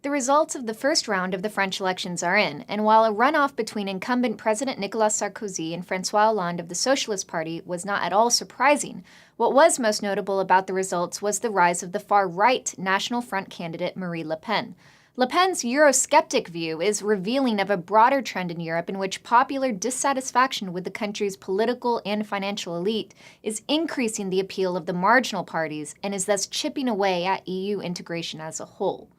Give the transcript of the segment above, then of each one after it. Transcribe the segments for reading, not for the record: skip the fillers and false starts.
The results of the first round of the French elections are in, and while a runoff between incumbent President Nicolas Sarkozy and Francois Hollande of the Socialist Party was not at all surprising, what was most notable about the results was the rise of the far-right National Front candidate Marine Le Pen. Le Pen's Eurosceptic view is revealing of a broader trend in Europe in which popular dissatisfaction with the country's political and financial elite is increasing the appeal of the marginal parties and is thus chipping away at EU integration as a whole.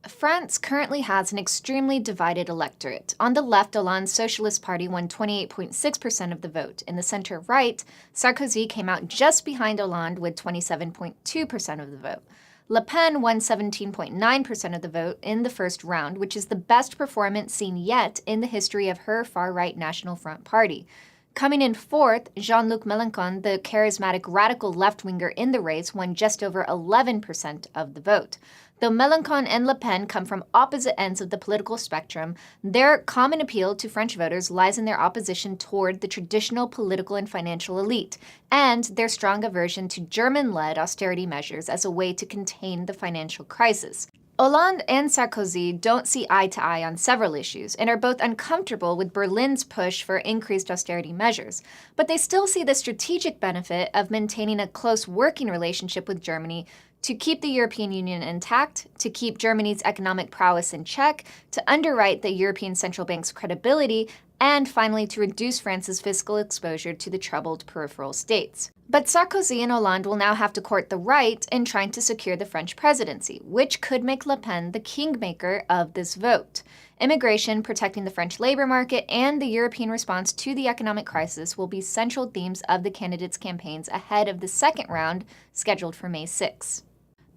France currently has an extremely divided electorate. On the left, Hollande's Socialist Party won 28.6% of the vote. In the center-right, Sarkozy came out just behind Hollande with 27.2% of the vote. Le Pen won 17.9% of the vote in the first round, which is the best performance seen yet in the history of her far-right National Front party. Coming in fourth, Jean-Luc Mélenchon, the charismatic radical left-winger in the race, won just over 11% of the vote. Though Mélenchon and Le Pen come from opposite ends of the political spectrum, their common appeal to French voters lies in their opposition toward the traditional political and financial elite, and their strong aversion to German-led austerity measures as a way to contain the financial crisis. Hollande and Sarkozy don't see eye to eye on several issues and are both uncomfortable with Berlin's push for increased austerity measures, but they still see the strategic benefit of maintaining a close working relationship with Germany to keep the European Union intact, to keep Germany's economic prowess in check, to underwrite the European Central Bank's credibility, and finally to reduce France's fiscal exposure to the troubled peripheral states. But Sarkozy and Hollande will now have to court the right in trying to secure the French presidency, which could make Le Pen the kingmaker of this vote. Immigration, protecting the French labor market, and the European response to the economic crisis will be central themes of the candidates' campaigns ahead of the second round, scheduled for May 6.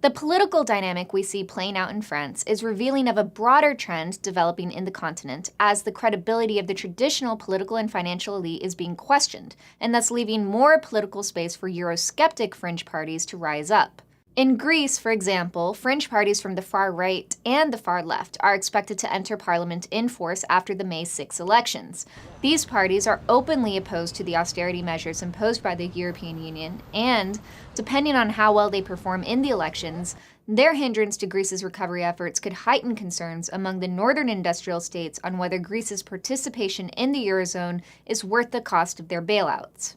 The political dynamic we see playing out in France is revealing of a broader trend developing in the continent as the credibility of the traditional political and financial elite is being questioned, and thus leaving more political space for Eurosceptic fringe parties to rise up. In Greece, for example, fringe parties from the far right and the far left are expected to enter parliament in force after the May 6 elections. These parties are openly opposed to the austerity measures imposed by the European Union, and, depending on how well they perform in the elections, their hindrance to Greece's recovery efforts could heighten concerns among the northern industrial states on whether Greece's participation in the Eurozone is worth the cost of their bailouts.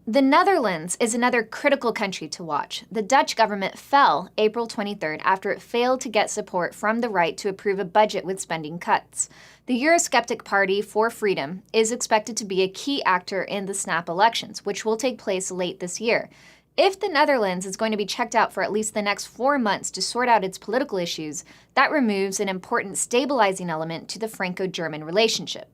The Netherlands is another critical country to watch. The Dutch government fell April 23rd after it failed to get support from the right to approve a budget with spending cuts. The Eurosceptic Party for Freedom is expected to be a key actor in the snap elections, which will take place late this year. If the Netherlands is going to be checked out for at least the next 4 months to sort out its political issues, that removes an important stabilizing element to the Franco-German relationship.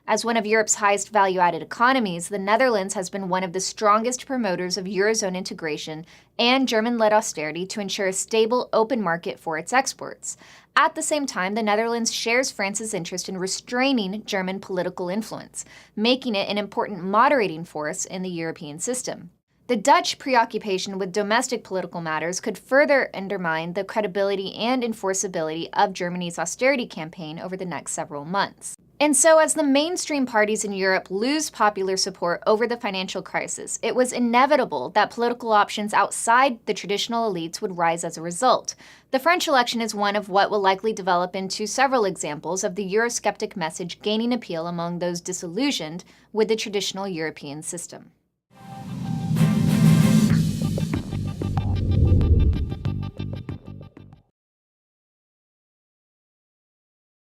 As one of Europe's highest value-added economies, the Netherlands has been one of the strongest promoters of Eurozone integration and German-led austerity to ensure a stable, open market for its exports. At the same time, the Netherlands shares France's interest in restraining German political influence, making it an important moderating force in the European system. The Dutch preoccupation with domestic political matters could further undermine the credibility and enforceability of Germany's austerity campaign over the next several months. And so as the mainstream parties in Europe lose popular support over the financial crisis, it was inevitable that political options outside the traditional elites would rise as a result. The French election is one of what will likely develop into several examples of the Eurosceptic message gaining appeal among those disillusioned with the traditional European system.